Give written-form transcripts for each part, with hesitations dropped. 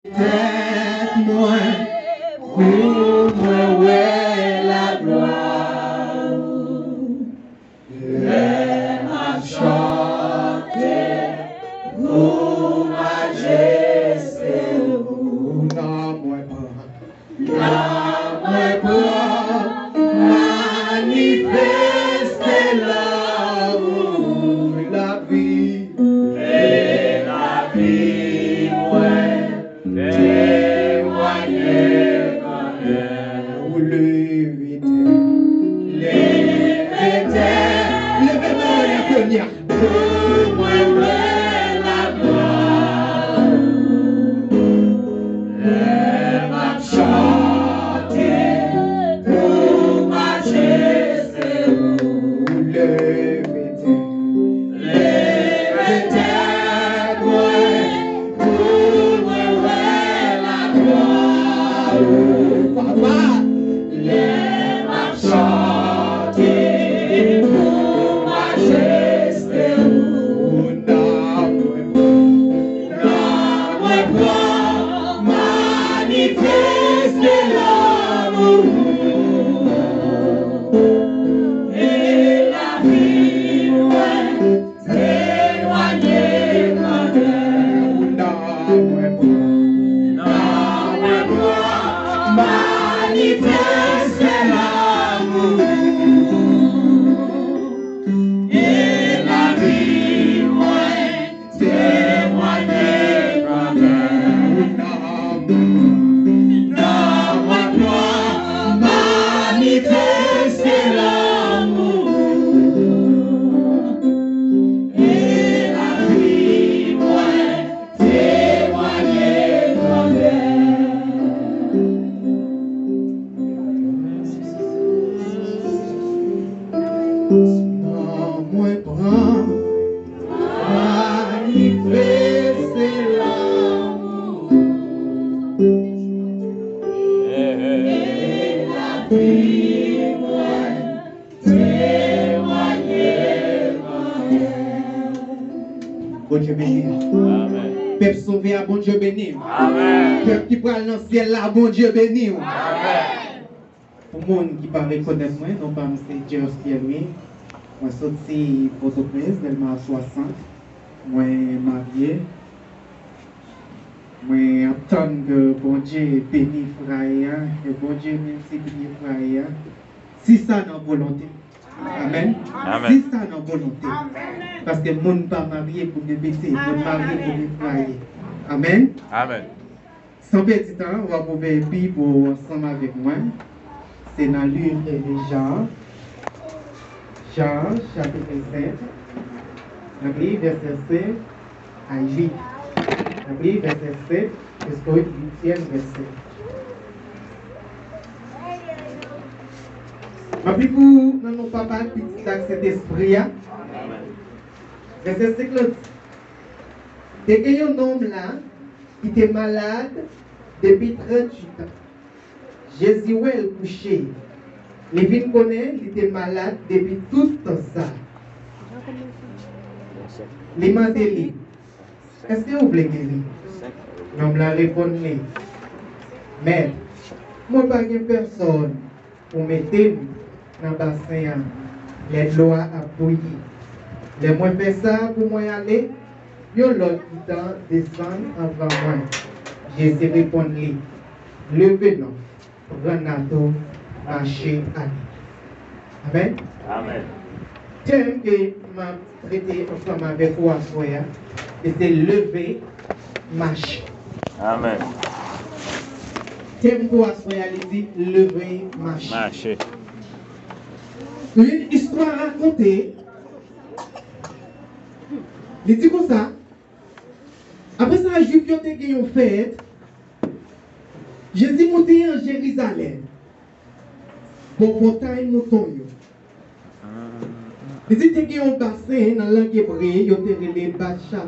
Tête moi, pour moi, ouais, la gloire. Les m'a chanté, pour majesté, non, moi pas, manifester l'amour, la vie, et la vie, ouais. Témoigner quand même. Ou levez-moi, levez-moi, pour moi, la gloire. Lève-moi chanter, pour majesté. Ou levez-moi, Papa, les chanter pour majesté, manifester l'amour et la vie, ouais, témoigner quand même. Manifester l'amour et la vie, ouais, témoigner quand même. Manifester l'amour et la vie, ouais, témoigner quand même. Non, moi prends, manifester l'amour et la vie, ouais, témoigner quand même. Bon Dieu béni. Amen. Peuple sauvé à bon Dieu béni. Amen. Peuple qui parle dans le ciel là, bon Dieu béni. Amen. Pour les gens qui ne reconnaissent pas moi, non pas c'est Dieu Pierre-Louis. Moi, je suis Port-au-Prince, Delma 60. Moi, marié. Moi, j'attends que bon Dieu bénisse frère, que bon Dieu multiplie frère. Si ça dans volonté. Amen. Amen. Si ça dans volonté. Amen. Parce que le monde pas marié pour me baisser, le monde marié pour me frère. Amen. Amen. Sans petit temps, on va trouver une Bible ensemble avec moi. C'est dans le livre de Jean, chapitre 7, le livre verset 7 à 8. Le livre verset 7 jusqu'au 8e verset. Ma vie pour nous papa petit avec cet esprit. Verset 5. Dès qu'il y a un homme là qui était malade depuis 38 ans. Jésus est couché. Les vignes connaissent, il était malade depuis tout ce temps. Les mandélis. Est-ce que vous voulez guérir? L'homme l'a répondu. Mais, moi, pas de personne pour mettre dans le bassin. Les lois à bouillir. Les moins fait ça pour moi aller. Il y a l'autre qui descend avant moi. Jésus répondit. Levez-nous. Renato marché à lui. Amen. Amen. Thème que m'a traité ensemble avec vous à soir, c'est lever, marcher. Amen. Thème pour à soir, il dit lever, marcher. Marcher. Une histoire racontée. Il dit comme ça. Après ça, les Juifs ont gagné une fête. Jésus monté en Jérusalem. Pour portail mouton. Il dit qu'il y a un bassin dans la langue hébreu, il y a les Bacha.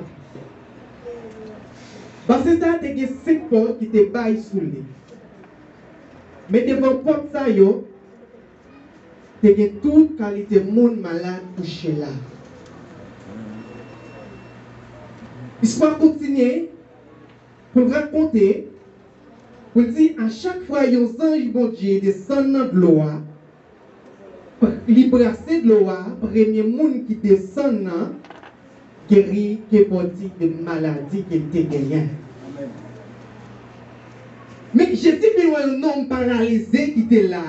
Bassin ça, il y a 5 portes qui étaient baillées sous lui. Mais devant porte ça, il y a toute qualité de monde malade couché là. L'histoire continue. pour le raconter, pour dire à chaque fois que les anges bon Dieu descendent dans l'eau, libérer de l'eau, premier monde qui descend, guéri, qui est parti de maladie qui était gagné. Mais Jésus vu un homme paralysé qui était là.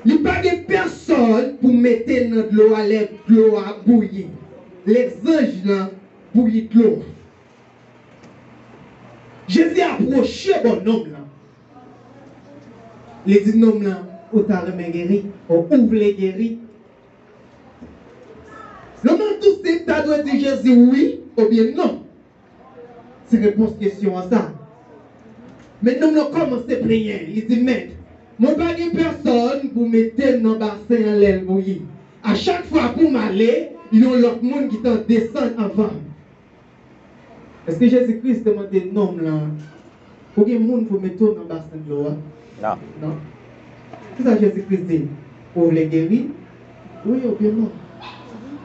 Il n'y a pas de personne pour mettre dans l'eau à l'eau à bouillir. Les anges là bouillent l'eau. Jésus a approché bon homme là. Il dit non là, au talent guéri, au ouvre les guéris. L'homme tout c'est tu dois dire Jésus oui ou bien non. C'est réponse question à ça. Maintenant, on commence à prier. Il dit, maître, je n'ai pas de personne pour mettre dans le bassin en l'aile bouillie. À chaque fois pour m'aller, il y a l'autre monde qui t'en descend avant. Est-ce que Jésus-Christ te demande non là? Pour que le monde pour mettre dans le bassin de l'eau? Non. Non. C'est ça Jésus-Christ dit. Pour les guérir? Oui ou bien non?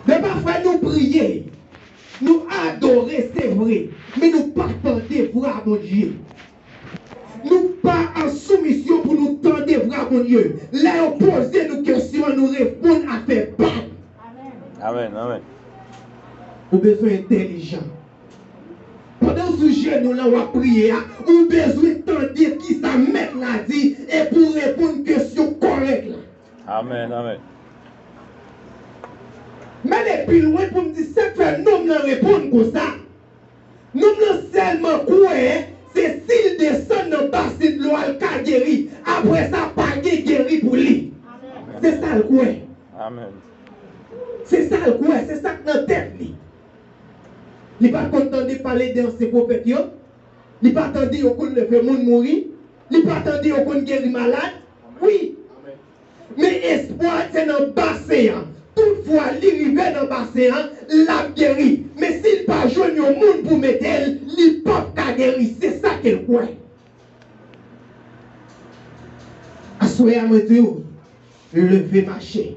Mais parfois nous prier, nous adorer, c'est vrai. Mais nous ne pas tenter voir mon Dieu. Nous pas en soumission pour nous tenter voir mon Dieu. Là, on pose nos questions, nous répondons à faire pas. Amen, amen. Vous avez besoin intelligent. Pendant ce sujet, nous allons prier. Vous avez besoin d'entendre qui ça met l'a dit et pour répondre une question correcte. Amen, amen. Mais les plus loin pour me dire, c'est que nous ne répondons comme ça. Nous ne seulement quoi. C'est s'il descend dans le bassin de l'eau, il guéri. Après ça, pas guéri pour lui. C'est ça le quoi. Amen. C'est ça le quoi. C'est ça que dans la tête. Il n'est pas content de parler dans ses prophètes. Il n'est pas attendu qu'on le fait mourir. Il n'est pas attendu qu'on guérit malade. Oui. Mais espoir, c'est dans le bassin. Toutefois, il arrive dans le bassin, l'a guéri. Mais s'il n'est pas jeune au monde pour mettre elle, il n'est pas guéri. C'est ça qu'elle croit. Assoyez à mesure, levez marcher.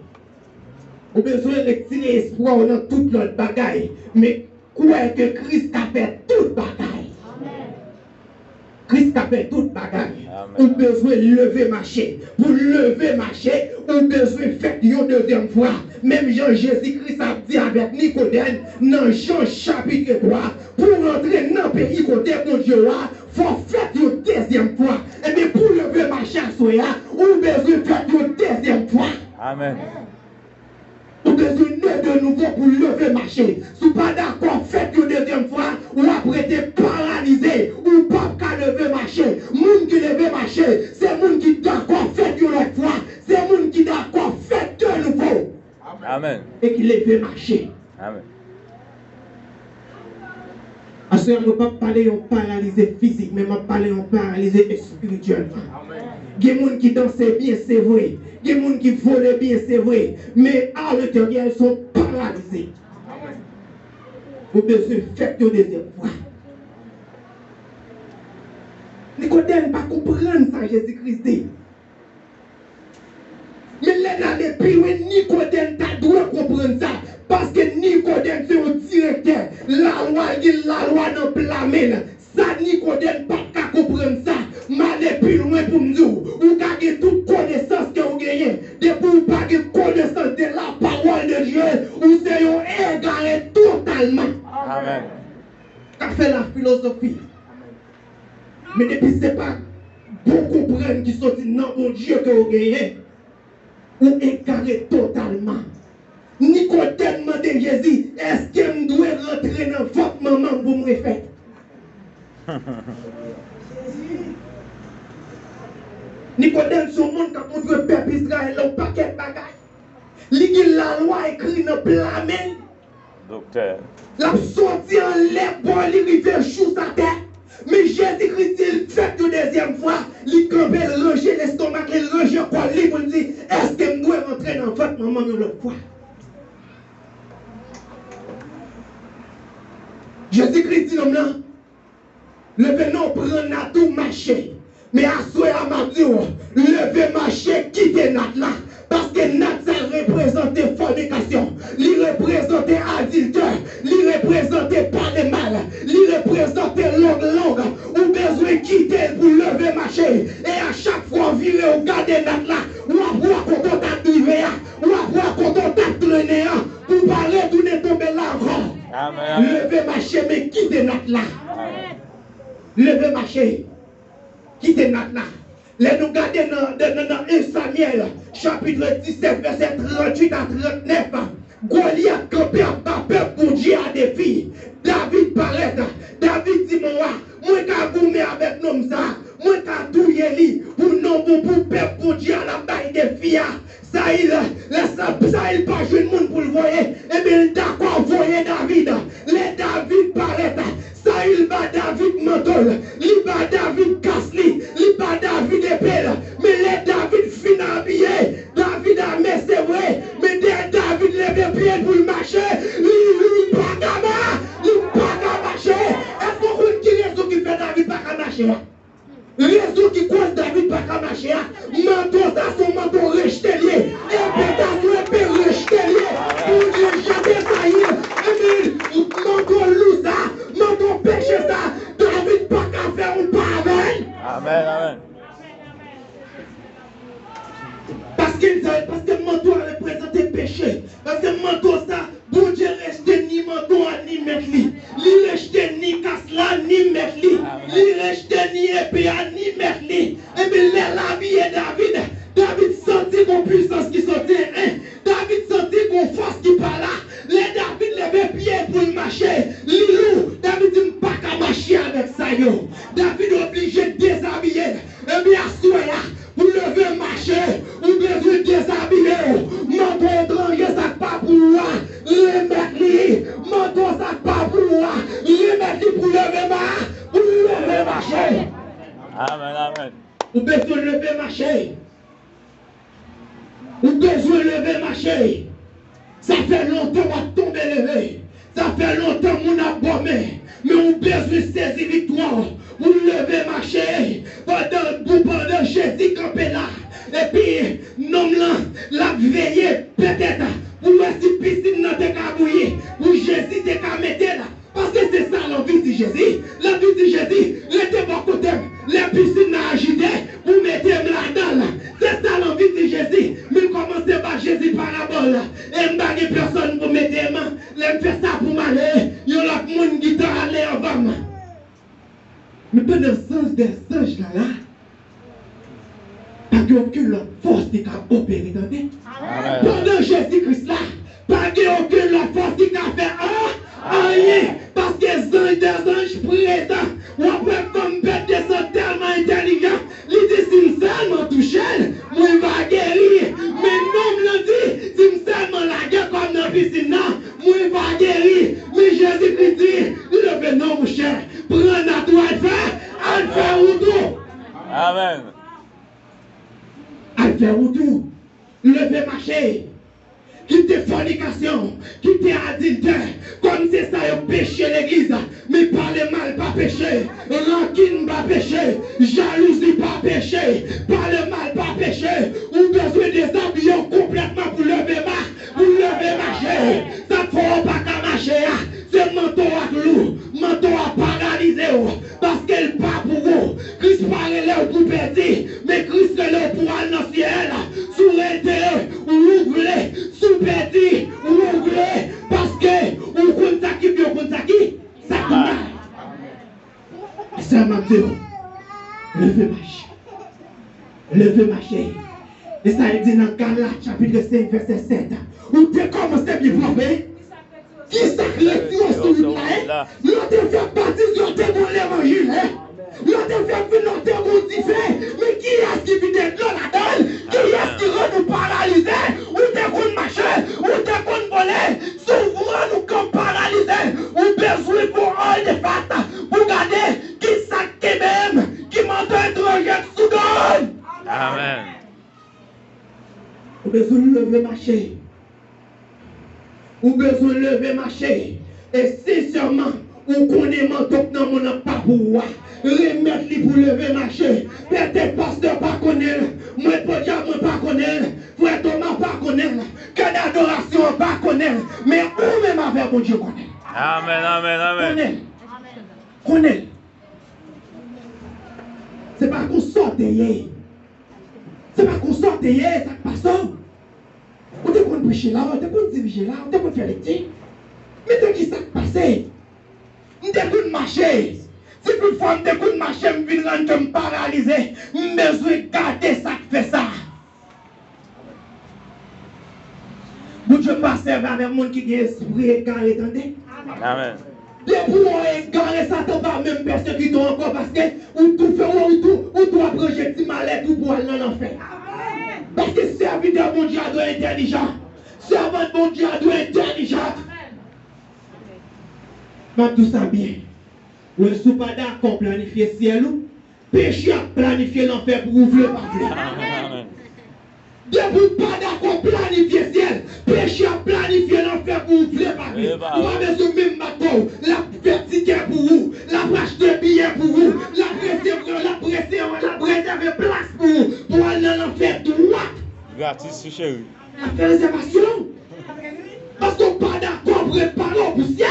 Vous avez besoin de tirer espoir dans toute l'autre bagaille. Mais croyez que Christ a fait toute bagaille. Christ a fait toute bagaille. Vous avez besoin de lever marcher. Pour lever marcher, vous avez besoin de faire une deuxième fois. Même Jean-Jésus-Christ a dit avec Nicodème, dans Jean chapitre 3, pour rentrer dans le pays côté mon Dieu, il faut faire une deuxième fois. Et bien pour lever marcher à soi, vous avez besoin de faire une deuxième fois. Amen. Vous avez besoin de nouveau pour lever marcher. Si vous n'êtes pas d'accord, faites une deuxième fois, ou après être paralysé, ou pas qu'à lever marcher. Moun qui lever marcher, c'est moun qui d'accord, faites une autre fois. C'est moun qui d'accord, faites de nouveau. Amen. Et qui lever marcher. Amen. À ce moment, je ne vais pas parler en paralysé physique, mais je vais parler en paralysé spirituellement. Il y a des gens qui dansent bien, c'est vrai. Il y a des gens qui volent bien, c'est vrai. Mais à l'intérieur, ils sont paralysés. Vous avez besoin de faire une deuxième fois. Nicodème ne pas comprendre ça, Jésus-Christ dit. Mais là, depuis Nicodème, tu dois comprendre ça. Parce que Nicodème, c'est un directeur. La loi dans blâmer. Ça, Nicodème, pas qu'à comprendre ça. Mais depuis loin pour nous dire, vous avez toute connaissance que vous gagnez. Depuis vous n'avez pas connaissance de la parole de Dieu, vous êtes égaré totalement. Amen. Qu'a fait la philosophie. Mais depuis ce n'est pas pour comprendre qui sont dans mon Dieu que vous gagnez. Vous égaré totalement. Nicodème demande à Jésus, est-ce que je dois rentrer dans votre maman pour me refaire? Nicodème, son monde, quand on veut peuple Israël, un paquet de bagages. Il la loi écrite dans la main. Docteur. La sortie en l'air pour arriver sous sa tête. Mais Jésus-Christ, il fait une deuxième fois. Il campe, il range l'estomac, il range le corps libre. Il dit, est-ce que je dois rentrer dans votre maman une autre fois? Jésus-Christ dit, non, levez non, prenez à tout marché. Mais à soi à ma Dieu, levez marché, quittez notre là. Parce que notre représente fornication, il représente adultère, il représente parler mal, il représente longue, ou besoin quitter pour lever marcher. Et à chaque fois, virer au garder notre là, ou voir quand on t'a privé, ou voir quand on t'a traîné, pour parler d'où n'est tombé là encore. Lever marcher, mais quitter notre là. Lever marcher, quitter notre là. Les nous garder dans 1 Samuel, chapitre 17, verset 38 à 39. Goliath campé à peuple pour Dieu à des filles. David paraît. David dit moi qu'à goumer avec nous ça. Moi qu'à touyer lui pour non pour peuple pour Dieu à la baille des filles. Ça il pas jeune monde pour le voyer. Et bien d'accord voyer David. Les David paraît. Ça il bat David mentol. Il bat David casse-li. Il bat David épée. Mais les David fin habillé. David a mis c'est vrai. Mais David lève pied pour le marcher. Il pas qu'à marcher. Est-ce qu'on connaît qui raison qui fait David pas qu'à marcher? Raison qui cause David pas qu'à marcher. Manteau ça son manteau rejeté lié. Épée ça son épée rejeté lié. Pour Dieu jamais ça y est. Manteau loup ça. Manteau péché ça. David pas qu'à faire un pas avec. Amen, amen. Parce que manteau représente le péché. Parce que manteau ça, bon Dieu reste ni manteau ni mettre li. Li reste ni casse-là ni mettre li. Li reste ni épée ni mettre li. Et bien la vie est David. David sentit qu'on puissance qui sortait. David sentit qu'on force qui par là. Les David levait pied pour le marcher. Lilou, David dit pas qu'à marcher avec ça yo. David obligé de déshabiller. Et bien soya. Pour lever marcher, ou besoin de déshabiller, manteau étranger, ça pas pour moi, remettre lui, manteau ça pas pour moi, remettre lui pour lever marcher. Amen, amen. Ou besoin de lever marcher. Ou besoin de lever marcher. Ça fait longtemps qu'on tombe levé. Ça fait longtemps qu'on a bombé. Mais on besoin de saisir victoire. Pour lever marcher. Pendant Jésus campé là. Et puis, non la veillé peut-être. Pour voir si piscine n'a pas cabouillé. Pour Jésus te mettre là. Parce que c'est ça l'envie de Jésus. L'envie de Jésus, les bon côté. Les piscines n'a agité pour mettre là-dedans. C'est ça l'envie de Jésus. Mais commencez par Jésus parabole. Et m'bague personne pour mettre les mains. Les fait ça pour m'aller. Il y a l'autre monde qui t'a allé avant. Mais pendant le sens des anges là, pas aucune force qui a opéré dans tes. Pendant Jésus-Christ là, pas aucune force qui a fait rien. Parce que les anges des anges présents, on peut comme bête descend tellement intelligent. Il dit si je seulement touché, moi il va guérir. Mais non, il dit si je seulement la guerre comme dans la piscine, moi il va guérir. Mais Jésus-Christ dit, il fait non mon cher, prends la toile faire, elle fait autour. Amen. Elle fait autour. Lever marcher. Quitter fornication, quitter adultère, comme c'est ça, il péché l'église, mais parler mal, pas péché, rancune, pas péché, jalousie, pas péché, parler mal, pas péché, ou besoin des habillons complètement pour lever marcher, ça ne faut pas qu'à marcher, c'est menton à clou, menton à paralyser, parce qu'elle pas pour vous, Christ parle là pour petit, mais Christ est là pour aller dans le ciel, sous l'intérieur, ou ouvrir, sous petit, ou ouvrir, parce que, ou qu'on s'acquitte, ou qu'on s'acquitte, ça coule. C'est un matin, levez marcher. Et ça il dit dans Galates chapitre 5 verset 7, où tu commences à bien plomber. Qui s'arrête sur là, l'autre fait partie sur l'évangile. L'autre fait notre monde différent. Mais qui est-ce qui vit d'être là-dedans? Qui est-ce qui rend nous paralysés? Ou t'es qu'on marche? Ou t'es qu'on vole? Souvent nous comme paralysés. Ou besoin pour all les fates. Pour garder qui s'acquitte même. Qui m'entend étranger soudain. Amen. Ou besoin de lever marcher. Ou besoin de lever marcher. Et sincèrement, ou connaît mon top dans mon pas pour moi. Remettre lui pour lever marcher. Peut-être pasteur pas connaître. Moi pas connaître. Frère Thomas pas connaître. Quelle adoration pas connaître, mais où même avec mon Dieu connaît. Amen, amen, amen. Connaît. C'est pas qu'on sorte hier. C'est pas qu'on sorte hier, ça passe. On te qu'on prêcher là, on te qu'on diriger là, on te qu'on faire les petits. Mais de qui ça passe? On te qu'on marcher. Si toutefois on te qu'on marcher, on vient rendre me paralysé. On besoin de garder ça qui fait ça. Vous Dieu pas servir avec le monde qui a esprit égaré, attendez? Amen. Les pour égarer ça, tu vas même persécuter encore parce que ou tout fait ou doit projeter mal-être ou pour aller dans l'enfer. Parce que serviteur de mon Dieu doit être intelligent. Servant de mon Dieu doit être intelligent. Mais tout ça bien. Le sous pas d'accord planifier le ciel, péché a planifié l'enfer pour ouvrir par vous. De vous pas d'accord planifier le ciel, péché a planifié l'enfer pour ouvrir par vous. Vous avez ce même bateau, la verticale pour vous, la plage de billets pour vous, la réserver place pour vous, pour aller dans l'enfer droit. Gratis, chérie. La faire réservation. Parce qu'on pas d'accord préparer au ciel.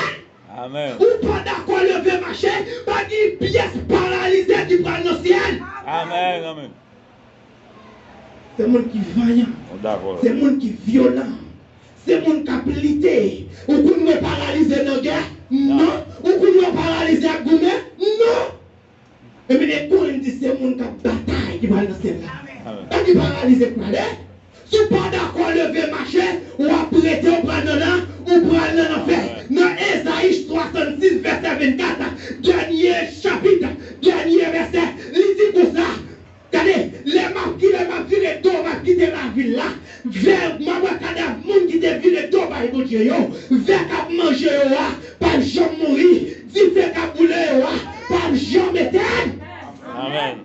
Amen. Ou pas d'accord lever marcher, pas une pièce paralysée qui prend le ciel. Amen, amen. C'est monde qui vaillant. D'accord. C'est monde qui violent. C'est monde qui a plité. Ou qu'on nous paralysé dans la guerre? Non. Ou qu'on nous paralysé à Goumé? Non. Et puis les coups, ils disent c'est monde qui a bataille qui va dans le ciel. Pas qui paralysé pour aller. Si vous pas d'accord lever marcher, ou apprêter au prendre là, ou prendre dans l'enfer. Dans Ésaïe 66, verset 24, dernier chapitre, dernier verset, il dit comme ça. Regardez, les maps qui les dos va quitter la ville là, vers ma cadavre, monde qui te ville dos va mon Dieu, vers qu'à manger, pas jamais mourir, dit fait qu'à bouler, pas jamais éteindre. Amen.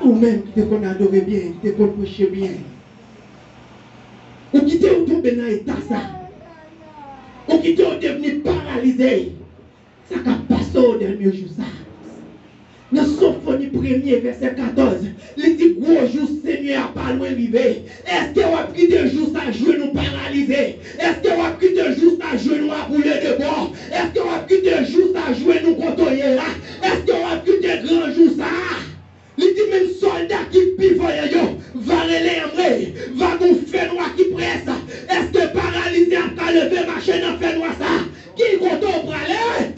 Ou même qui te qu'on adore bien, qui te qu'on prêche bien. Ou qui te tomber dans l'état ça. Ou qui te devenu paralysé. Ça va passer au dernier jour ça. Dans Sophonie 1er, verset 14, il dit gros jour Seigneur pas loin arrivé. Est-ce que vous avez pris des jours ça jouer nous paralyser? Est-ce que vous avez pris des jours ça jouer nous à bouler de bord? Est-ce que vous avez pris des jours ça jouer nous contoyer là? Est-ce que vous avez pris des grands jours ça? Il dit même soldat qui pivoye yo, va relayer amré, va nous faire noir qui presse. Est-ce que paralysé a qu'à lever marcher dans fait noir ça? Qui compte pour aller?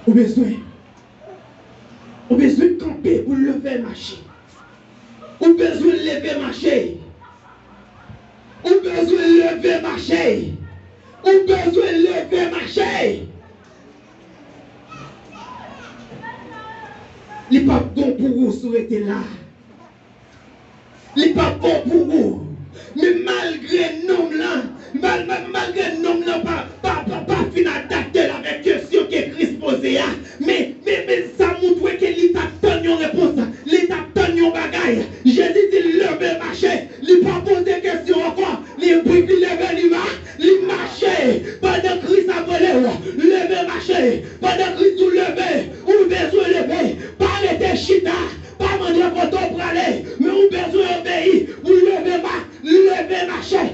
Ou besoin de camper pour lever marcher. Ou besoin de lever marcher. Ou besoin de lever marcher. Ou besoin de lever marcher. Il n'est pas bon pour vous souhaiter là. Il n'est pas bon pour vous. Mais malgré nom là, malgré nom là, pas fin adapté avec question que Christ posait. Mais ça montre que l'État donne une réponse. L'État donne une bagaille. Jésus dit lever marcher. Il n'a pas posé question encore. Il lever il marcher. Pendant Christ a volé, lever marcher. Pendant Christ vous lever, ou besoin lever. Pas arrêter chita. Pas demander photo pour aller. Mais ou besoin obéir. Vous lever marcher.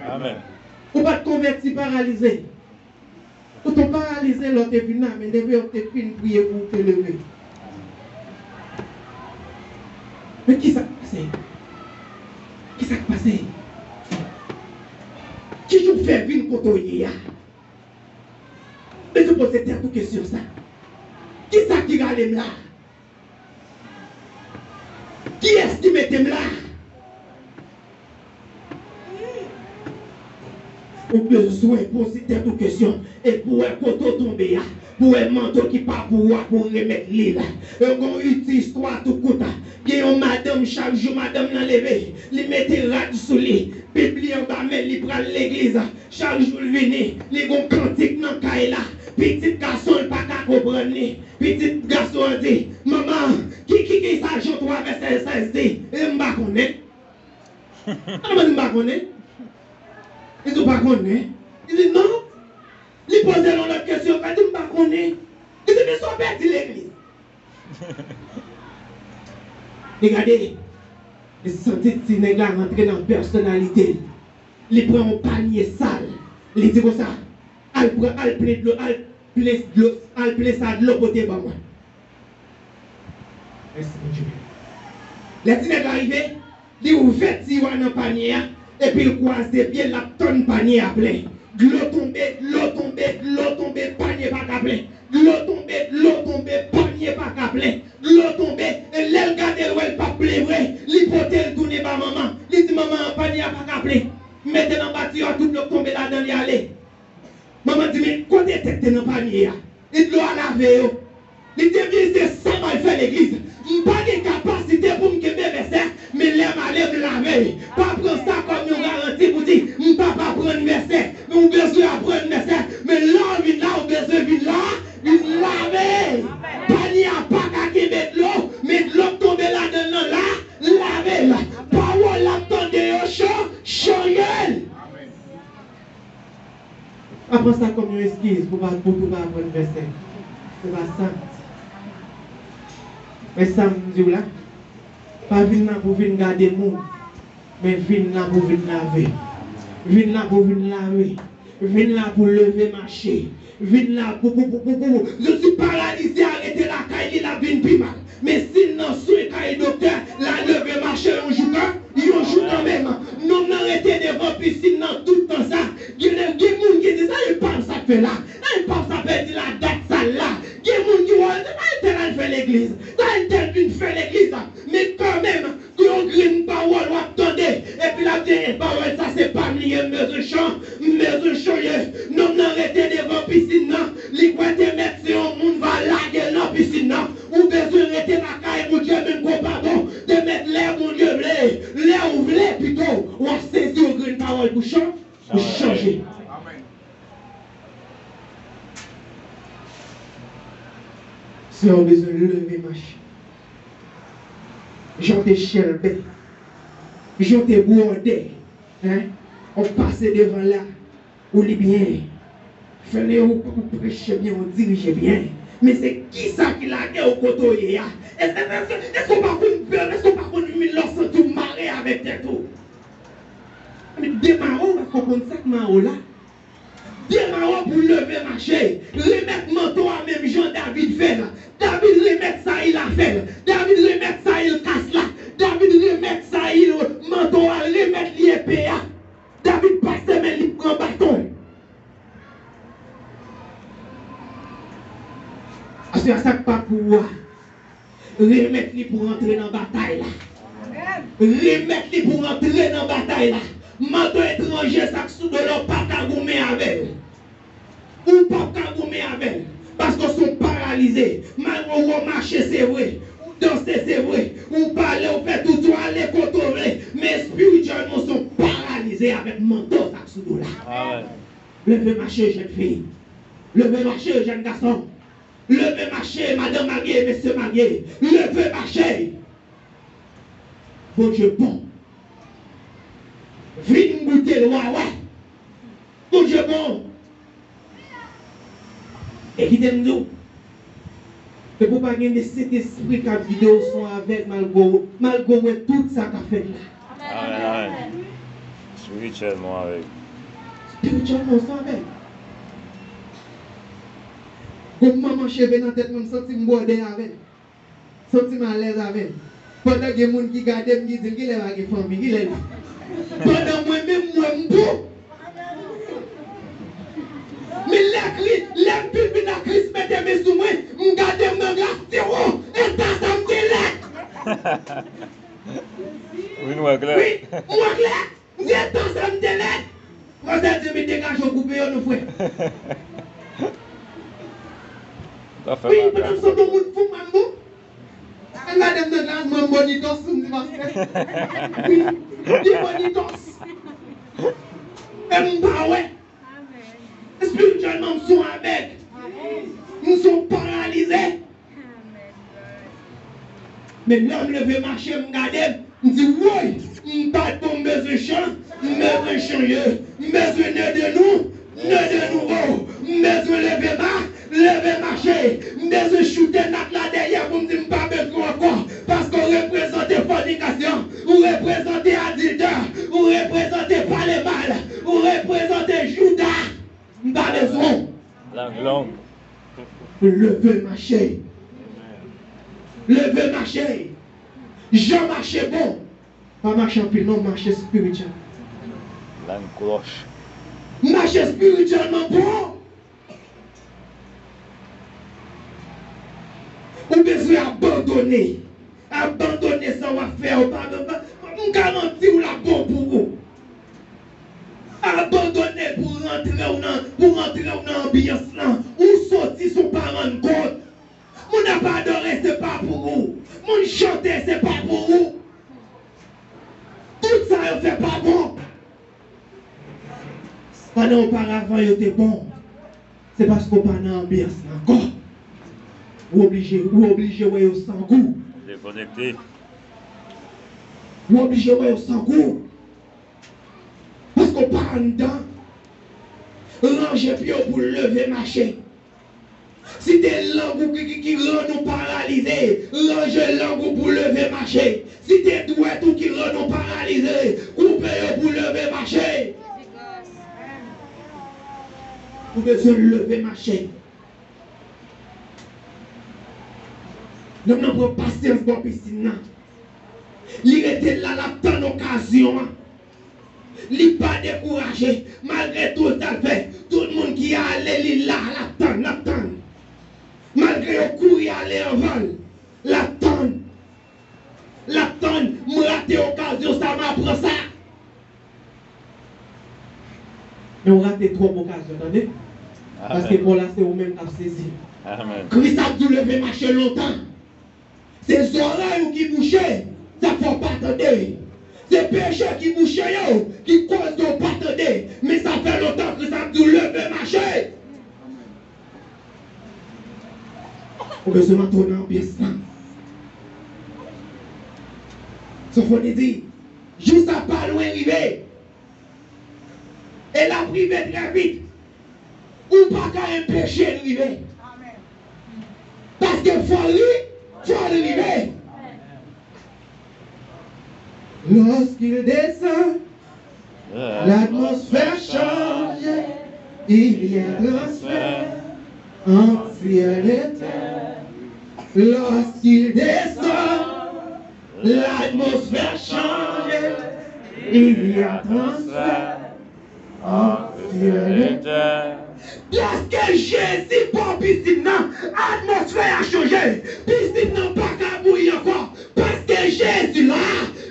Amen. Ou pas te convertir paralysé. Ou te paralysé l'autre est venu, mais devait te prier pour te lever. Mais qui s'est passé? Qui s'est passé? Qui joue fait venir contre hier? Mais je pose cette question ça. Qui ça qui regarde là? Qui est-ce qui met là? Ou besoin de poser cette question et pour un poteau tomber, pour un manteau qui part pour remettre l'île. On utilise histoire tout court. Il y a une madame chaque jour, madame l'enlever, il mettait rad sous lui, Bible en bas, mais il prend l'église. Chaque jour, il vient, il a un cantique dans le là. Petit garçon, il n'a pas qu'à comprendre. Petit garçon dit, maman, qui est ça, je trouve avec ça, dit, et je ne sais pas. Je ne sais pas. Ils ne pas connaît. Il dit non. Il pose l'autre question. Il dit, je ne sais pas. Il dit, mais ils sont bêtes l'église. Regardez, les sentit si nèg la rentré dans la personnalité. Il prend un panier sale. Il dit comme ça. Elle prend, elle plaît de l'eau, elle plaît ça de l'eau côté par moi. Merci mon Dieu. Les petits nègres arrivés, ils ont fait si dans le panier, et puis ils croisent des pieds, la tonne panier à plein. De l'eau tombée, panier pas qu'à plein. De l'eau tombée, panier pas qu'à plein. De l'eau tombée, et l'aile garde elle pas plein vrai. L'hypothèse tourne par maman. Il dit maman, panier pas qu'à plein. Mettez dans le bâtiment, tout l'eau tombé là-dedans, y aller. Maman dit, mais quand est-ce dans le panier? Il dit, l'eau à laver. Il dit, c'est ça mal fait l'église. Je n'ai pas de capacité pour me verser, mais les malais me laver. Pas prendre ça comme une garantie pour dire, je ne peux pas prendre verset, mais on besoin de prendre verset. Mais là, on besoin de laver. Panier à pas qu'à mettre l'eau, mais l'eau tomber là-dedans, là, laver là. Parole l'attendez au chaud, après ça, comme une excuse pour pas prendre verset. C'est pas ça. Mais ça me dit là, pas venir là pour venir garder le monde, mais venir là pour venir laver. Venir là pour venir laver. Venir là pour lever marcher. Venir là pour. Je suis paralysé, arrêter la caille, la vie plus mal. Mais si non, souhaite caille docteur, la lever marcher, on joue quand même. Non, arrêtez devant piscine, non, tout le temps ça. Il y a des gens qui disent ça, ils parlent ça fait là. Ils parlent ça fait la date ça là. Il y a des gens qui disent ça, l'église. Ça intervient faire l'église. Mais quand même, tu as une parole, ou attendez. Et puis la dernière parole, ça c'est pas lié, mais un chant. Non, arrêtez devant piscine, non. Les quoi te mettre si on monde va laguer dans la piscine, non. Ou besoin de rester la caille, mon Dieu, même qu'on pas bon. De mettre l'air, mon Dieu, l'air ou l'air plutôt. Ou à saisir une parole pour changer. Si on a besoin de lever ma chien, j'en ai chelbé, j'en ai bourdé, hein? On passe devant là, on lit bien, fallait on prêcher bien, on dirige bien. Mais c'est qui ça qui l'a dit au côté? Est-ce qu'on va prendre peur? Est-ce qu'on va prendre une lorsque tout marrer avec tes tout? Mais démarrons, parce qu'on compte ça que marron là. Démarrons pour lever marcher. Remettre manteau à même Jean-David fait là. David remettre ça, il a fait. David remettre ça, il casse là. David remettre ça, il manteau à remettre l'épée. David passe mais il prend bâton. C'est ça que pas pour remettre lui pour entrer dans la bataille là. Remettre lui pour entrer dans la bataille là. Manteau étranger, ça sous de l'eau, pas qu'à gommer avec. Ou pas qu'à gommer avec. Parce qu'ils sont paralysés. Malgré où marcher, c'est vrai. Ou danser, c'est vrai. Ou parler, ou faire tout, ou aller contrôler. Mais spirituellement, ils sont paralysés avec manteau, ça sous de là. Levez marcher, jeune fille. Levez marcher, jeune garçon. Levez marcher, madame mariée, monsieur marié. Levez marcher. Bon Dieu, bon. Vine goûter le roi, ouais. Bon Dieu, bon. Et qui t'aime nous? Et pour pas gagner cet esprit quand vidéo sont avec malgré tout ça qu'a fait là. Amen. Spirituellement avec. Spirituellement, sont avec. Comme maman cheveux dans la tête, je me sens bordé avec. Je me sens à l'aise avec. Pendant que les gens qui gardent, ils disent qu'il est là, qu'il est famille, qu'il est là. Pendant moi-même, moi, je suis mais les pulpes de Christ mettent mes sous moi, je garde mon glace, et ça me délègue. Oui, nous, clair. Oui, moi, clair. Je dis, ça me délègue. Quand ça dit, mais dégage, on coupe, on nous fait. Oui, pendant que ça, tout le monde fout, mambo. Et madame de glace, mon bonitos, on dit, oui, dis bonitos. Et mon ouais. Spirituellement, nous sommes avec. Nous sommes paralysés. Mais l'homme levé marcher, me regarde, me dit, oui, je ne pas tomber besoin de champ, besoin de changer, besoin de nous, de nouveau, besoin de lever marcher, besoin de shooter notre là derrière pour me dire, pas besoin encore, parce qu'on représente Langue longue. Lever marcher. Lever marcher. Jean marcher bon. Pas marcher en pile, non, marcher spirituel. Langue cloche. Marcher spirituellement bon. Ou besoin abandonner. Abandonner ça va faire. On garantit ou la bon pour vous. Abandonner pour rentrer dans l'ambiance là. Ou sortir son parent de compte. Mon n'a pas adoré, c'est pas pour vous. Mon chanter, c'est pas pour vous. Tout ça, ne fait pas bon. Pendant auparavant, il était bon. C'est parce qu'on pas dans l'ambiance encore. Ou obligé, ouais, au sans goût. Déconnecté. Ou obligé, ouais, au sans goût. Parce qu'on part en dedans. Ranger pied pour lever marcher. Si des langues qui rendent nous paralysés, ranger langue pour lever marcher. Si des doigts qui rendent nous paralysés, coupez pour lever marcher. Vous besoin de lever marcher. Nous n'avons pas patience pour la piscine. Il était là, la bonne occasion. Il n'est pas découragé. Malgré tout ça fait, tout le monde qui a allé, il là, l'attend. Malgré le courir aller en vol, l'attend, me rater occasion, ça m'apprend ça. Mais on rate trop d'occasions, attendez? Parce que pour là, c'est vous-même qui avez saisi. Amen. Christ a dû lever marcher longtemps. C'est les oreilles qui bouchaient, ça ne faut pas attendre. C'est péché qui bouchaient, qui cause de pas attendre. Mais ça fait longtemps que ça a dû lever marcher. On peut se mettre en pièce là. Sauf qu'on dit, juste à pas loin arriver. Et la privé très vite. Ou pas qu'à empêcher d'arriver. Parce qu'il faut arriver. Lorsqu'il descend, l'atmosphère change. Il y a transfert en ciel et terre. Lorsqu'il descend, l'atmosphère change. Il y a transfert en ciel et terre. Parce que Jésus pour piscine, l'atmosphère a changé. Piscine n'a pas qu'à bouillir encore. Parce que Jésus là,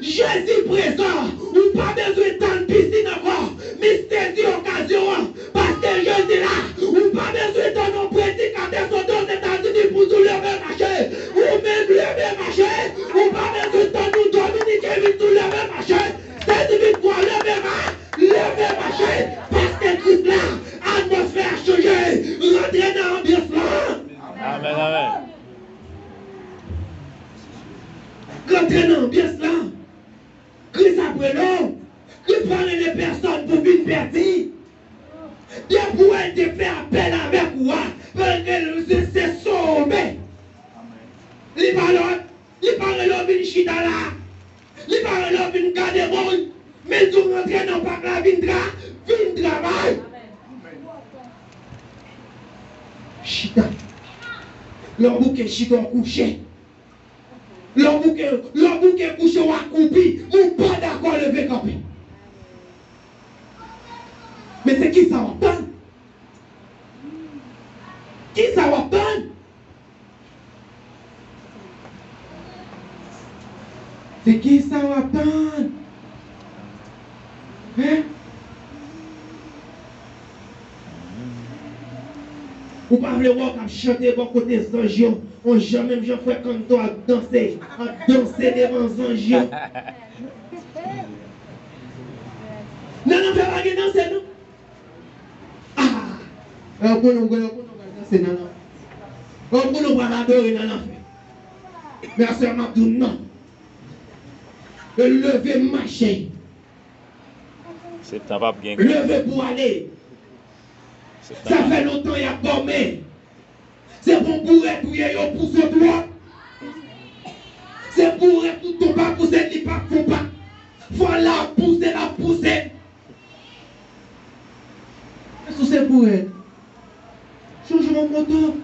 Jésus présent. Ou pas besoin de piscine encore. Mais c'est une occasion. Parce que Jésus là, ou pas besoin de nos prédicateurs aux États-Unis pour tout lever marché. Ou même lever marché. Ou pas besoin de nous dominiquer pour lever marché. C'est une victoire lever marché. Parce que Christ là, atmosphère changée. Rentrez dans l'ambiance là. Amen, amen. Rentrez dans l'ambiance là. Christ après l'homme. Christ parle les personnes pour venir perdir. Bien pour elle te faire appel avec moi. Parce que c'est sauvé. Il parle l'homme une chita là. Il parle l'homme une garde de monde. Mais tout rentre dans pas la vie de travail. Chita. L'homme bouquet chita couché. L'homme bouquet couché ou accroupi. Ou pas d'accord lever campé. Mais c'est qui ça va prendre? Qui ça va prendre? C'est qui ça va prendre? Hein? Ou pas le voir comme chanter bon côté des anges, on jamais même fait comme toi à danser devant les anges. Non, fais pas danser, non? Ah! On peut nous danser, non? On peut nous adorer, non? Mais à ce moment, non. Le lever marcher. C'est un pape bien. Lever pour aller. Ça fait longtemps qu'il y a bombé. C'est pour être prier pour ce droit. C'est pour être tout ton pas pousser, il pas faut pas. Faut la pousser. Est-ce que c'est pour être? mon moto.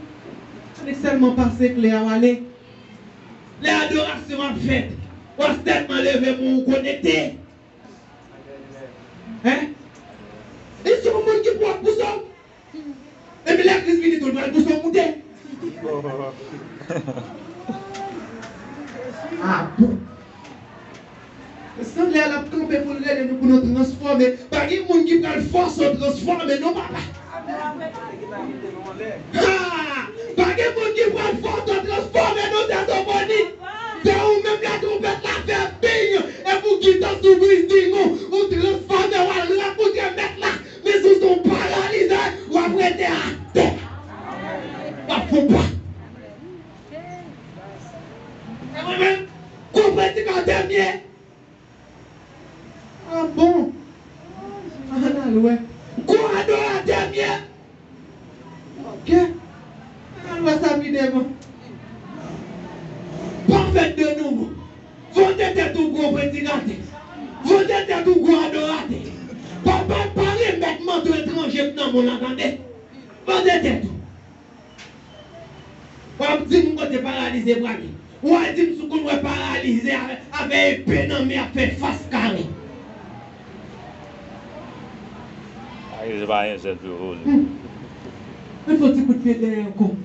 On est seulement passé que les aller. Les adorations en fait. On s'est tellement levé pour vous connecter. Hein? Et c'est le monde qui prend pour ça. Et puis l'église vient tout le monde pour son monter. Ah bon? Sans l'air la camper pour nous pour nous transformer. Pas de monde qui prend le force de transformer, non papa. Ah! Pas de monde qui prend le force de transformer nos testimonies. C'est où même la trompette la fait bing. Et vous qui t'en souffrez, dis-nous, vous transformez, vous rencontrez mettre là. Mais ils sont paralysés, vous apprêtez à terre. Vous ne faut pas. Et moi-même, comprenez quand dernier. Ah bon? Ah là, ouais. Quoi à dernier? Ok. On va s'appuyer devant. Parfait de nous. Vous êtes tout gros prédicateur. Vous êtes tout gros adorateur. Papa parler maintenant de étranger dans mon entendez. Vous êtes tout. Vous dites que vous êtes paralysé. Vous dites que vous êtes paralysé avec épée dans mes affaires face carré. C'est pas un seul bureau. Il faut écouter les encore.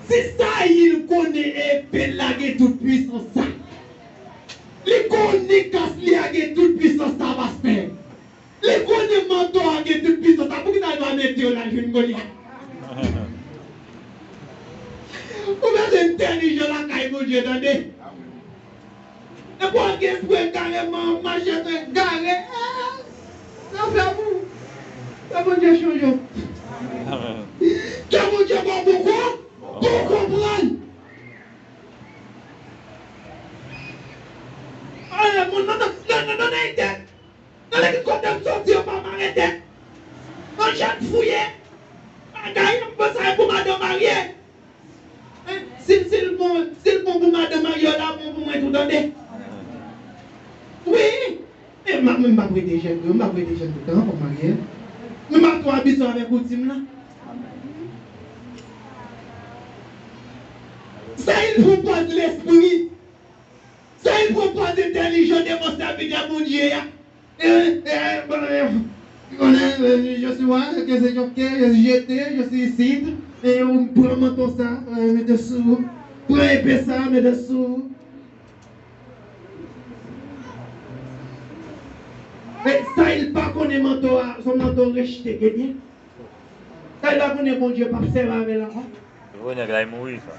Si ça, il connaît épée la toute puissance. Il connaît casse la toute puissance, ça va se faire. Il connaît manteau la toute puissance. Pourquoi il va mettre la jeune Goliath? Vous êtes intelligent la caille, mon Dieu, attendez. Et pour qu'il soit carrément machette garé, ça fait vous. Ça va Dieu changer. Que mon Dieu va pourquoi? Pour comprendre. Ah, mon non, non, les côtés me sortir, pas m'arrêter. On jette fouillé. Bagaille, on peut ça pour madame mariée. C'est le bon pour madame mariée, là, bon pour moi, tout donner. Oui. Mais je ne vais pas prêter jeune, je ne vais pas prêter jeune tout le temps pour marier. Je ne vais pas habiter avec vous, là. Ça, il propose l'esprit. Ça, il propose l'intelligence de mon serviteur, mon Dieu. Je suis là, je suis jeté, je suis ici. Et on prend mon ton ça, mets dessous. Prends épée ça, mets dessous. Mais ça, il pas connaît son manteau rejeté, bien. Ça, il pas connaît mon Dieu, pas servir avec l'enfant. Vous n'avez pas mourir, ça.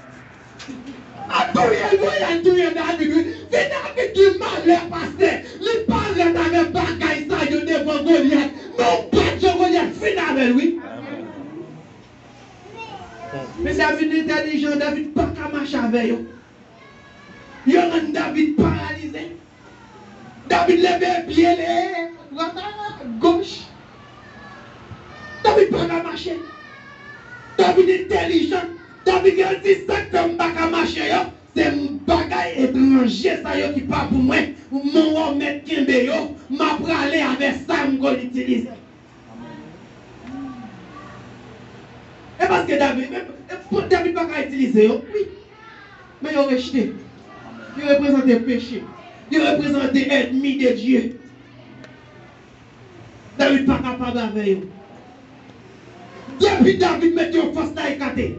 David qui malheur pasteur. Il parle avec bagaille ça, il devant Goliath. Non, pas de Goliath, fin avec lui. Mais David est intelligent, David pas qu'à marcher avec eux. Il y a un David paralysé. David lève pied, gauche. David pas qu'à marcher. David est intelligent. David a dit ça comme pas qu'à marcher. C'est un bagage étranger ça qui pas pour moi. Mon mettre Kimbe yo, m'a aller avec ça m'go l'utiliser. Et parce que David pas qu'à utiliser oui. Mais il a rejeté. Il représente le péché. Il représente l'ennemi de Dieu. David pas capable avec eux. Depuis David met en face là écarté.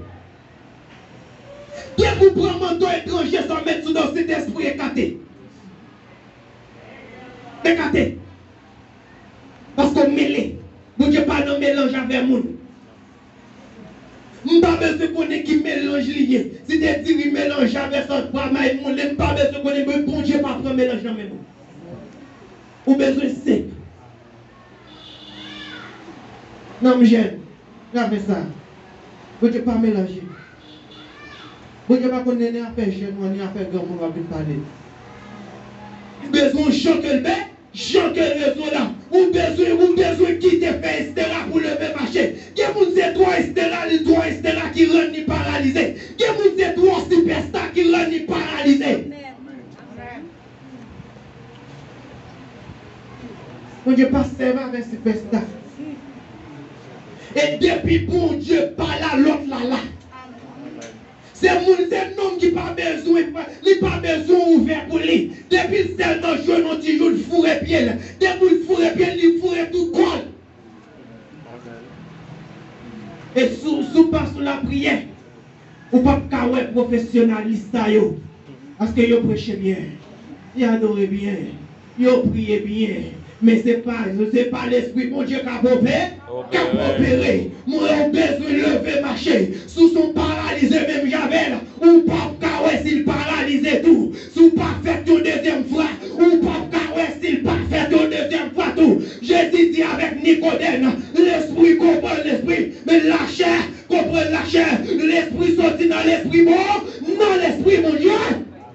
Bien vous prendre un manteau étranger sans mettre sous dans cet esprit écarté. Écarté. Parce qu'on mêle. Vous ne pas de mélange avec moi. Je n'ai pas besoin de connaître qui mélange lié. Si tu dis qu'il mélange avec son travail, je n'ai pas besoin de connaître que bon Dieu pas prendre mélange avec moi. Ou besoin de sec. Non, je j'aime. J'avais ça. Vous ne pas mélanger. Vous ne pas connaître ni à faire chez moi, ni à faire grand monde va parler. Besoin de choquer le bec, choquer le réseau là. Ou besoin quitter faire Estella pour lever marché. Qui vous dit toi Estella qui rend ni paralysé. Qui vous dit toi superstar qui rend ni paralysé. Vous ne pas servir avec superstar. Et depuis bon Dieu parle à l'autre là. C'est un homme qui n'a pas besoin, il pas besoin ouvert pour lui. Depuis seulement je n'ai toujours le fourre pied. Depuis le fourre pied, il fourre tout col. Et sous passe la prière, ou pas de professionnaliste, parce que vous prêchez bien, vous adorez bien, vous priez bien. Mais ce n'est pas l'esprit mon Dieu qui a opéré. Moi, j'ai besoin de lever marcher. Sous son paralysé, même Javel, ou pas s'il paralysé tout. Sous pas fait une deuxième fois, ou pas s'il pas fait une deuxième fois tout. Jésus dit avec Nicodème, l'esprit comprend l'esprit, mais la chair comprend la chair. L'esprit sortit dans l'esprit mort, dans l'esprit mon Dieu.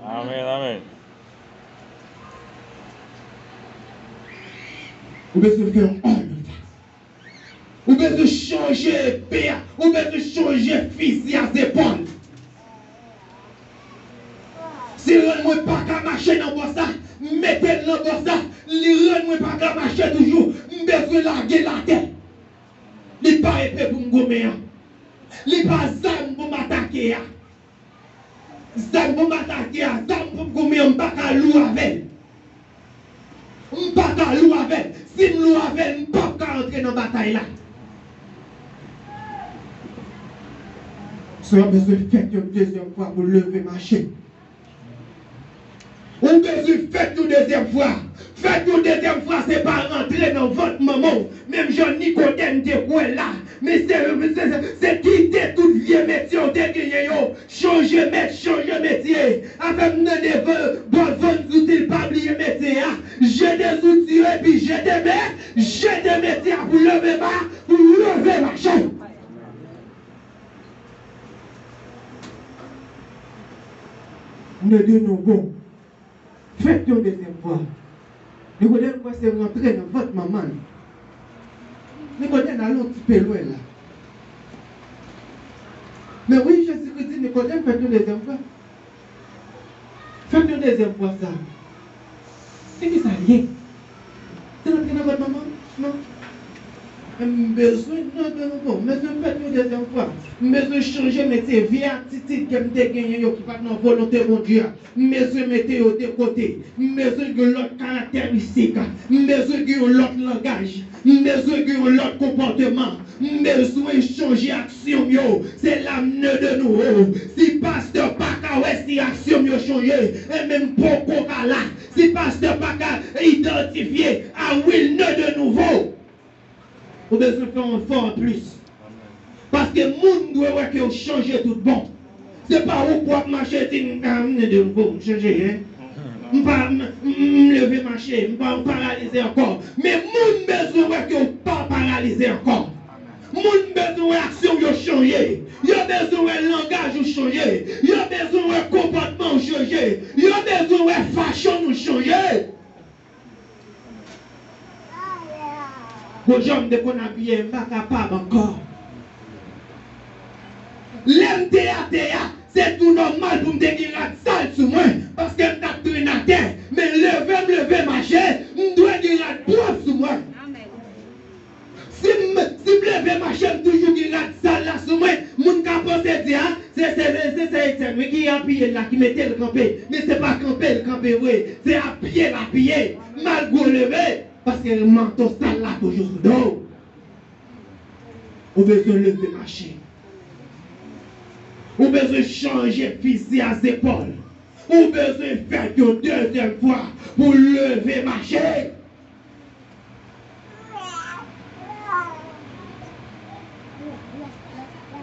Amen, amen. Ou besoin de faire un homme. Ou besoin de changer père. Ou besoin de changer fils à ses épaules. Si rend-moi pas qu'à marcher dans ça, mettez-le dans ça. Si rend-moi pas qu'à marcher toujours, besoin de larguer la tête. Il n'est pas épais pour me gommer. Il n'est pas zam pour m'attaquer. Zam pour m'attaquer. Zam pour me gommer. Je ne pas qu'à louer avec. Je ne pas qu'à louer avec. Si je loue avec, je ne peux pas entrer dans la bataille là. Si vous avez besoin de faire une deuxième fois pour lever marcher. Vous avez besoin de faire une deuxième fois. Faites une deuxième fois, ce n'est pas rentrer dans votre maman. Même Jean Nicodème de quoi là. Mais c'est quitter tout vieux métier. Changer métier. Avec des bonnes outils, pas oublier métier. J'ai des outils et puis j'ai des métiers pour lever ma chaîne. Ne donnons bon. Faites une deuxième fois. Nicodème, c'est rentrer dans votre maman. Nicodème, allons un petit peu loin là. Mais oui, Jésus-Christ dit, Nicodème, faites une deuxième fois. Faites une deuxième fois ça. C'est qui ça rien? C'est rentrer dans votre maman? Non. Besoin, non, mais je fais une deuxième fois. Besoin de changer métier, vie attitude que je gagné qui pas dans volonté mon Dieu. Besoin de mettre de côté. Besoin de l'autre caractéristique. Besoin de l'autre langage. Besoin de l'autre comportement. Besoin de changer action. C'est l'âme de nous. Si pasteur pas si action changé, et même beaucoup là. Si pasteur pas identifié, à will de nouveau. Vous devez faire un effort en plus. Parce que le monde doit voir que vous changez tout bon. Ce n'est pas où pour marcher, vous changer. Je ne vais pas me lever marcher, je ne vais pas me paralyser encore. Mais le monde besoin voir que vous ne pas paralyser encore. Le monde besoin d'action changer. Il y a besoin de langage changer. Il y a besoin de comportement changer. Il y a besoin de façon changer. Vos jambes de qu'on habille, pas capable encore. L'MTA, c'est tout normal pour me dire la salle sur moi, parce que je suis traîné à terre. Mais lever, marcher, je dois dire la boîte sur moi. Si je lever, marcher, je toujours dire la salle là sur moi, mon capot c'est dire, c'est moi qui a appuyé là, qui mettait le campé. Mais ce n'est pas camper le campé, oui. C'est appuyer, malgré lever. Parce que le manteau sale là toujours sous dos. On a besoin de lever marcher. On a besoin de changer fusil à ses épaules. On a besoin de faire une deuxième fois pour lever marcher.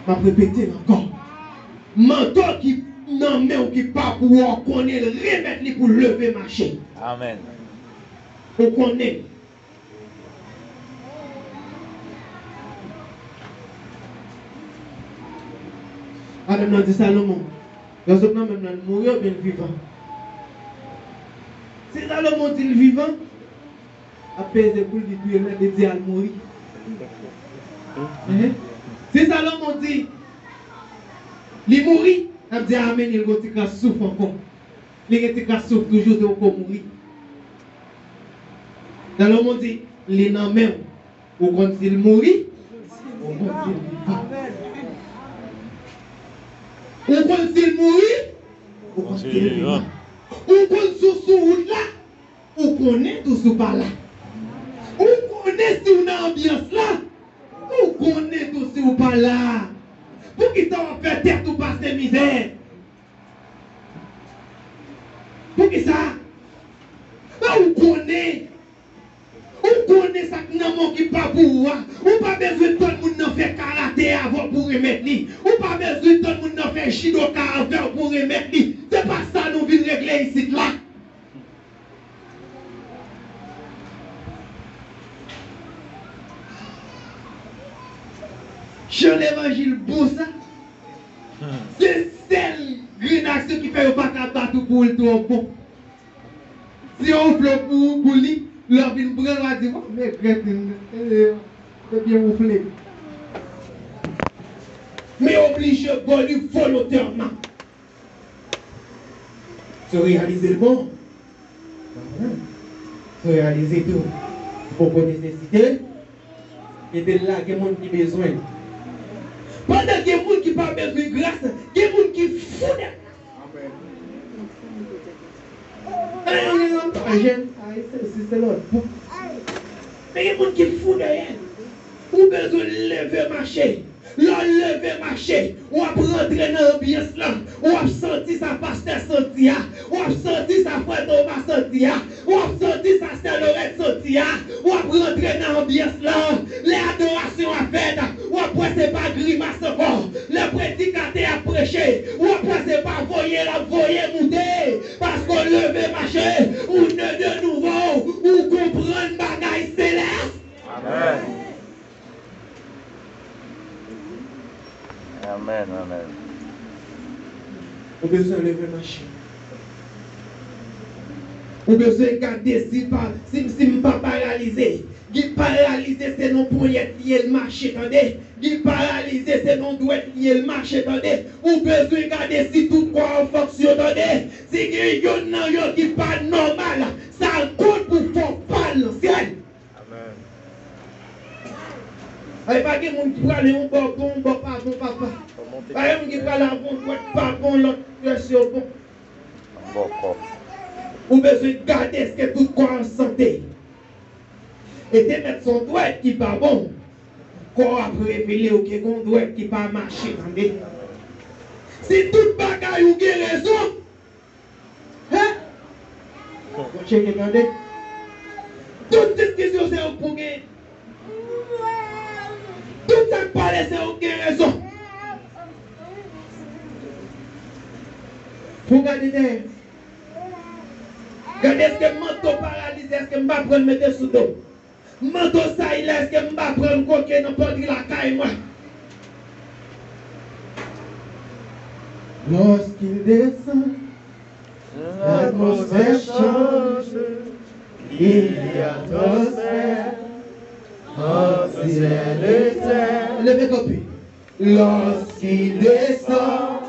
Je vais répéter encore. Manteau qui n'en met ou qui pas pour connaître, remettre pour lever marcher. Amen. On connaît. Adam nan dit Salomon, il y a même mourir bien vivant. Si Salomon dit le vivant, après les boules du tuer, il dit à mourir. Si Salomon dit, il mourit, il dit Amen, il va souffrir encore. Il va souffrir toujours, il va mourir. Salomon dit, il est dans même, ou quand il mourit, Ou kon s'il mourir, ou kon s'il vivant. Ou kon sous route là, ou connaît tout sous par là. Ou connaît si on a ambiance là, ou connaît tout si ou pas là. Pour qui ça va faire terre tout passer misère? Pour qui ça? Ou connaît ça que non qui pas pour ou pas besoin de tout le monde faire karaté avant pour remettre lui. Ou pas besoin de tout le monde faire judoka avant pour remettre lui. C'est pas ça nous venons régler ici là. Jean l'évangile bon ça. C'est celle grande action qui fait pas battre pour le tout bon. Si on flotte pour lui, l'on vient prendre la dire mais c'est bien ouflé. Mais obligé de lui volontairement. Se réaliser le bon. Se réaliser tout. Pour nécessité. Et de là, il y a des gens qui ont besoin. Pendant qu'il y a des gens qui n'ont pas besoin de grâce, il y a des gens qui font. C'est l'autre. Mais il y a des gens qui font derrière. Ou besoin de lever marcher. Lever marcher. Ou à rentrer dans l'ambiance là. Ou à sentir sa pasteur sentir. Ou à sentir sa frère Thomas sentir. Ou à sentir sa sœur Lorette sentir. Ou à rentrer dans l'ambiance là. Les adorations à faire. Ou après c'est pas grimace encore. Le prédicateur a prêché. Ou après c'est pas voyer la voyer monter. Parce qu'on lever marcher. Ou ne de nouveau. Ou comprendre bagaille céleste. Amen. Amen, amen. Ou besoin de lever marcher. Ou besoin de garder si je ne pas paralysé. Qui paralysé, c'est non pour être lié le marché, attendez. Qui paralysé, c'est non doit être lié le marché, attendez. Ou besoin de garder si tout quoi en fonction, attendez. Si il y a un yon qui pas normal, ça compte pour faire pas le ciel. Amen. Aïe, pas que mon qui prend un bon, pas bon, papa. Pas un qui prend un bon, pas bon, l'autre version bon. Bon. Ou besoin de garder ce que tout corps en santé. Et de mettre son doigt qui pas bon. Corps a révélé ou que son doigt qui pas marché, attendez. Si toute bagaille ou qui raison, hein? Vous checkez, attendez. Toute discussion c'est pour gagner. Tout ça parle c'est pour gagner raison. Pour garder derrière. Regardez est-ce que manteau paralysé, est-ce que je ne vais pas prendre mettre sous dos? Manteau ça il est-ce que je ne vais pas prendre coquet dans pas de la caille moi? Lorsqu'il descend, l'atmosphère change, il y a atmosphère, entre ciel et terre. Levez copie. Lorsqu'il descend,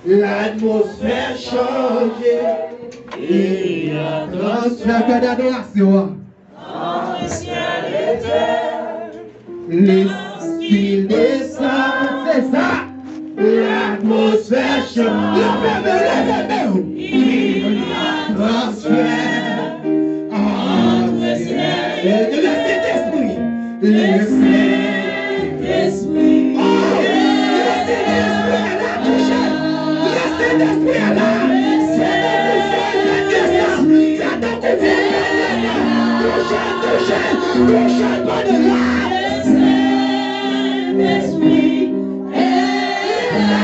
l'atmosphère change. Il y a atmosphère d'adoration. Entre ciel et terre. Lorsqu'il descend, c'est ça. L'atmosphère change. Il y a atmosphère. Entre ciel et terre. Le Saint-Esprit. Le Saint-Esprit. Oh, le Saint-Esprit est là, touché. Le Saint-Esprit est là. Touché pas de là. Saint-Esprit est là.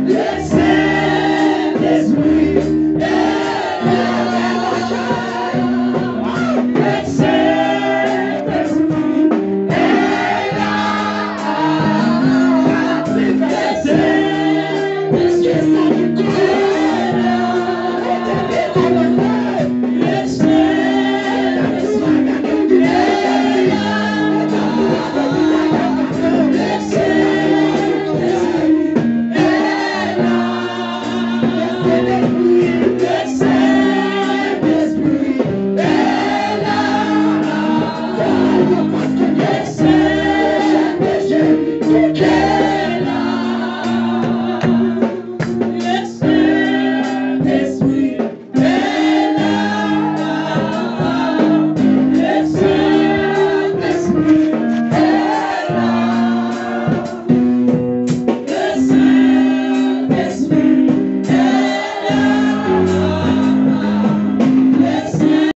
Yes, son cœur.